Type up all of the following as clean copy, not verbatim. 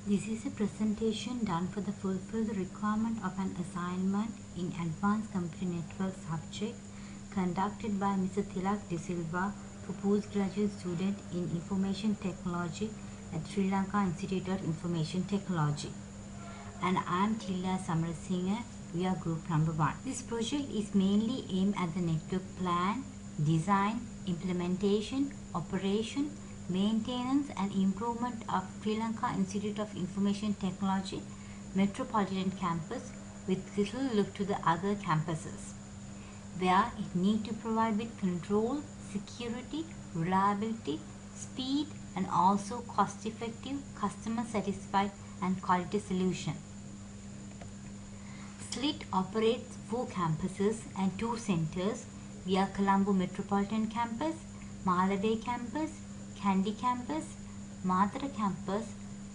This is a presentation done for the fulfill the requirement of an assignment in Advanced Computer Network subject conducted by Sir Tilak de Silva for postgraduate student in Information Technology at Sri Lanka Institute of Information Technology. And I am Tilla Samarasinghe. We are group number 1. This project is mainly aimed at the network plan, design, implementation, operation, maintenance and improvement of Sri Lanka Institute of Information Technology Metropolitan Campus with little look to the other campuses, where it need to provide with control, security, reliability, speed and also cost-effective, customer-satisfied and quality solution. SLIIT operates 4 campuses and 2 centers via Colombo Metropolitan Campus, Malabe Campus, Kandy Campus, Mathura Campus,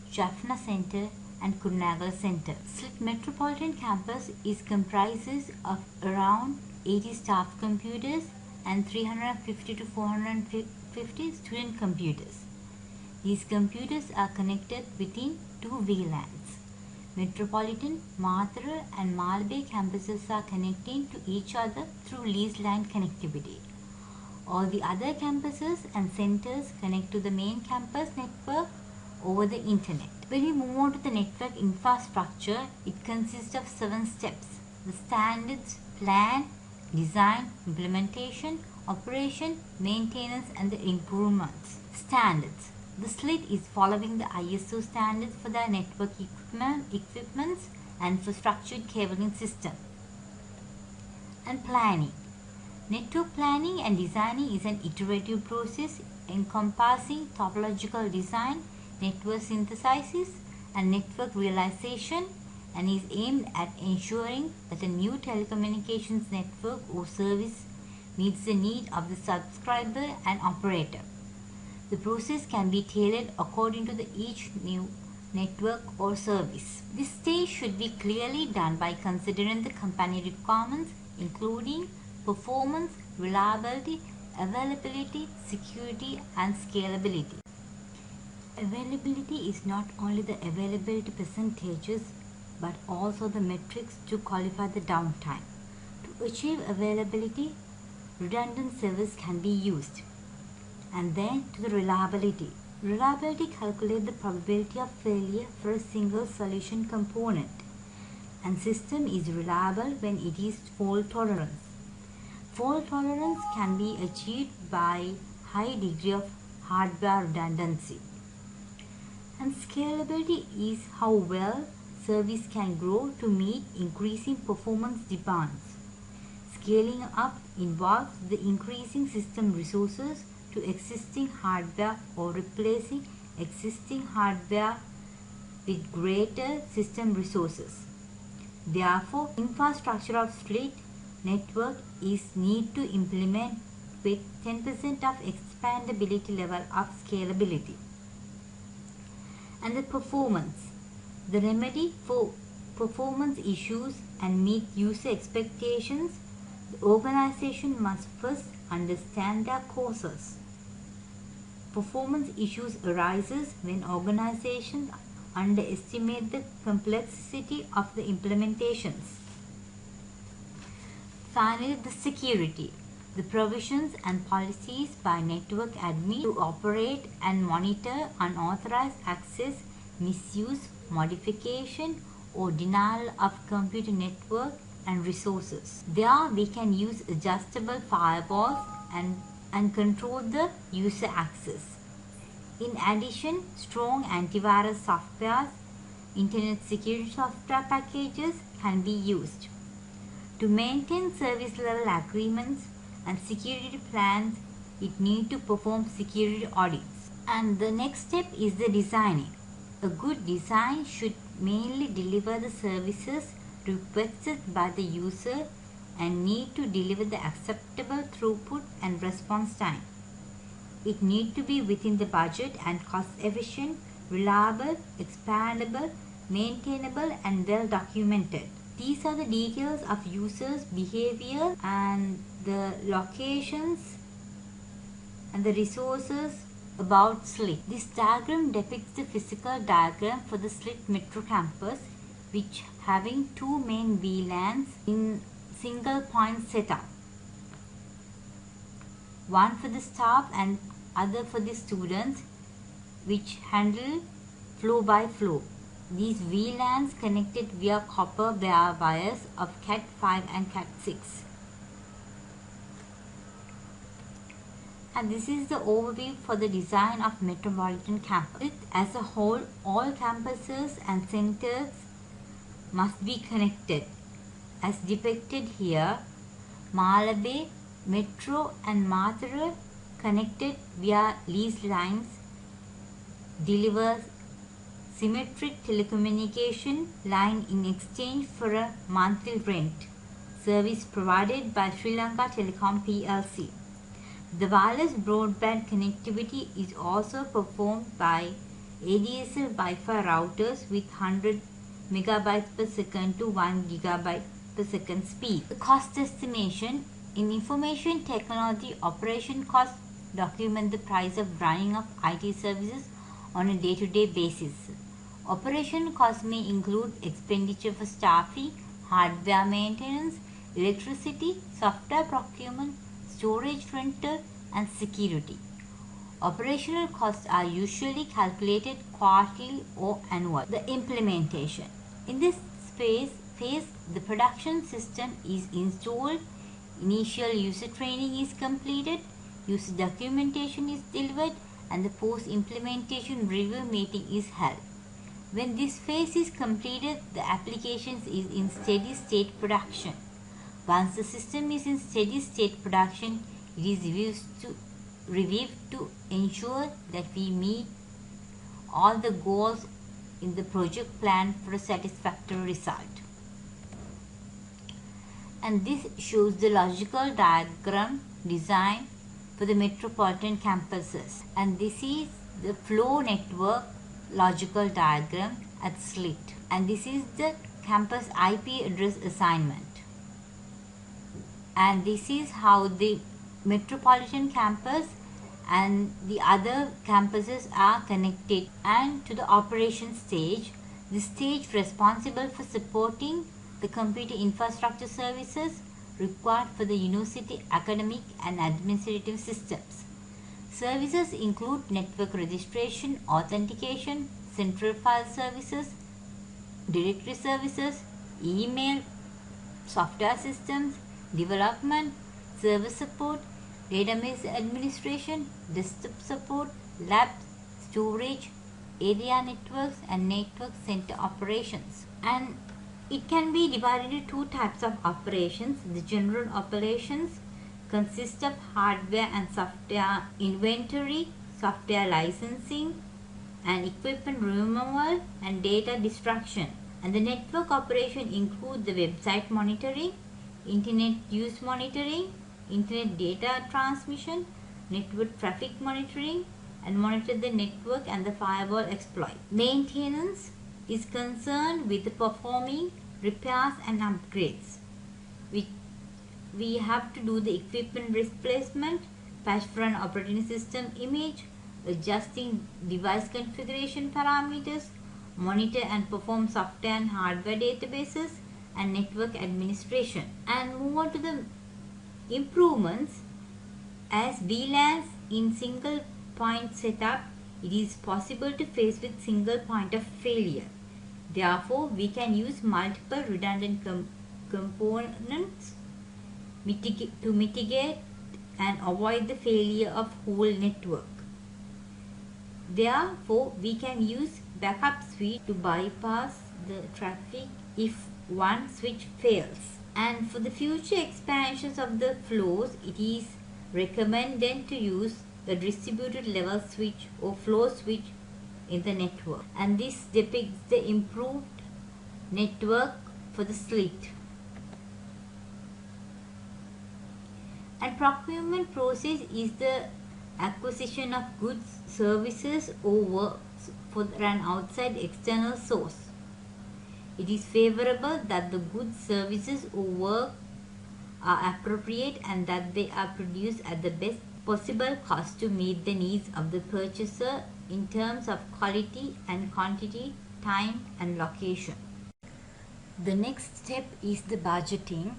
Jaffna Center and Kurnagal Center. SLIIT Metropolitan Campus is comprises of around 80 staff computers and 350 to 450 student computers. These computers are connected within 2 VLANs. Metropolitan, Mathura and Malabe campuses are connecting to each other through leased line connectivity. All the other campuses and centers connect to the main campus network over the internet. When we move on to the network infrastructure, it consists of 7 steps. The standards, plan, design, implementation, operation, maintenance and the improvements. Standards. The SLIIT is following the ISO standards for the network equipments and for structured cabling system. And planning. Network planning and designing is an iterative process encompassing topological design, network synthesis and network realization, and is aimed at ensuring that a new telecommunications network or service meets the need of the subscriber and operator. The process can be tailored according to each new network or service. This stage should be clearly done by considering the company requirements including performance, reliability, availability, security and scalability. Availability is not only the availability percentages but also the metrics to qualify the downtime. To achieve availability, redundant service can be used. And then to the reliability. Reliability calculates the probability of failure for a single solution component, and system is reliable when it is fault tolerance. Fault tolerance can be achieved by high degree of hardware redundancy. And scalability is how well service can grow to meet increasing performance demands. Scaling up involves the increasing system resources to existing hardware or replacing existing hardware with greater system resources. Therefore, infrastructure of SLIIT network is need to implement with 10% of expandability level of scalability. And the performance. The remedy for performance issues and meet user expectations, the organization must first understand their causes. Performance issues arises when organizations underestimate the complexity of the implementations. Finally, the security. The provisions and policies by network admin to operate and monitor unauthorized access, misuse, modification or denial of computer network and resources. There we can use adjustable firewalls and control the user access. In addition, strong antivirus software, internet security software packages can be used. To maintain service level agreements and security plans, it needs to perform security audits. And the next step is the designing. A good design should mainly deliver the services requested by the user and need to deliver the acceptable throughput and response time. It needs to be within the budget and cost efficient, reliable, expandable, maintainable and well documented. These are the details of users' behavior and the locations and the resources about SLIIT. This diagram depicts the physical diagram for the SLIIT Metro campus, which having two main VLANs in single point setup. One for the staff and other for the students, which handle flow by flow. These VLANs connected via copper bare wires of Cat5 and Cat6. And this is the overview for the design of Metropolitan Campus. As a whole, all campuses and centers must be connected. As depicted here, Malabe, Metro and Mathura connected via leased lines delivers symmetric telecommunication line in exchange for a monthly rent service provided by Sri Lanka Telecom PLC. The wireless broadband connectivity is also performed by ADSL Wi-Fi routers with 100 megabytes per second to 1 gigabyte per second speed. The cost estimation in information technology, operation costs document the price of running of IT services on a day-to-day basis. Operation costs may include expenditure for staffing, hardware maintenance, electricity, software procurement, storage rental and security. Operational costs are usually calculated quarterly or annual. The implementation. In this phase, the production system is installed, initial user training is completed, user documentation is delivered, and the post-implementation review meeting is held. When this phase is completed, the application is in steady state production. Once the system is in steady state production, it is reviewed to ensure that we meet all the goals in the project plan for a satisfactory result. And this shows the logical diagram design for the metropolitan campuses. And this is the flow network logical diagram at SLIIT. And this is the campus IP address assignment. And this is how the metropolitan campus and the other campuses are connected. And to the operation stage, the stage responsible for supporting the computer infrastructure services required for the university academic and administrative systems. Services include network registration, authentication, central file services, directory services, email, software systems, development, server support, database administration, desktop support, labs, storage, area networks and network center operations. And it can be divided into two types of operations. The general operations consist of hardware and software inventory, software licensing, and equipment removal and data destruction. And the network operation include the website monitoring, internet use monitoring, internet data transmission, network traffic monitoring, and monitor the network and the firewall exploit. Maintenance is concerned with performing repairs and upgrades. We have to do the equipment replacement, patch for an operating system image, adjusting device configuration parameters, monitor and perform software and hardware databases, and network administration. And move on to the improvements. As VLANs in single point setup, it is possible to face with single point of failure. Therefore, we can use multiple redundant components to mitigate and avoid the failure of whole network. Therefore, we can use backup switch to bypass the traffic if one switch fails. And for the future expansions of the flows, it is recommended to use the distributed level switch or flow switch in the network. And this depicts the improved network for the SLIIT. And procurement process is the acquisition of goods, services or works for an outside external source. It is favorable that the goods, services or work are appropriate and that they are produced at the best possible cost to meet the needs of the purchaser in terms of quality and quantity, time and location. The next step is the budgeting,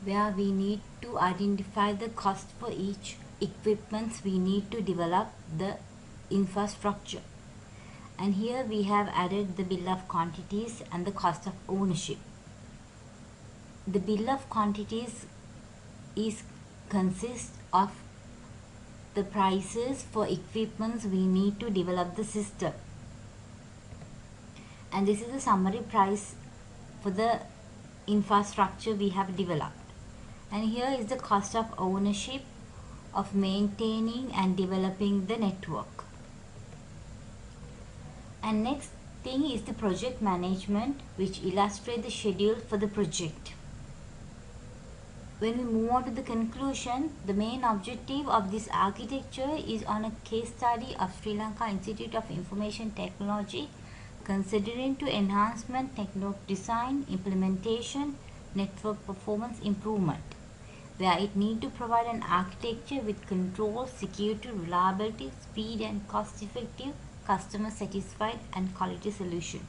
where we need to identify the cost for each equipment we need to develop the infrastructure. And here we have added the bill of quantities and the cost of ownership. The bill of quantities consists of the prices for equipments we need to develop the system. And this is the summary price for the infrastructure we have developed. And here is the cost of ownership of maintaining and developing the network. And next thing is the project management, which illustrates the schedule for the project. When we move on to the conclusion, the main objective of this architecture is on a case study of Sri Lanka Institute of Information Technology, considering to enhancement, network design, implementation, network performance improvement, where it need to provide an architecture with control, security, reliability, speed and cost effective, customer satisfied and quality solution.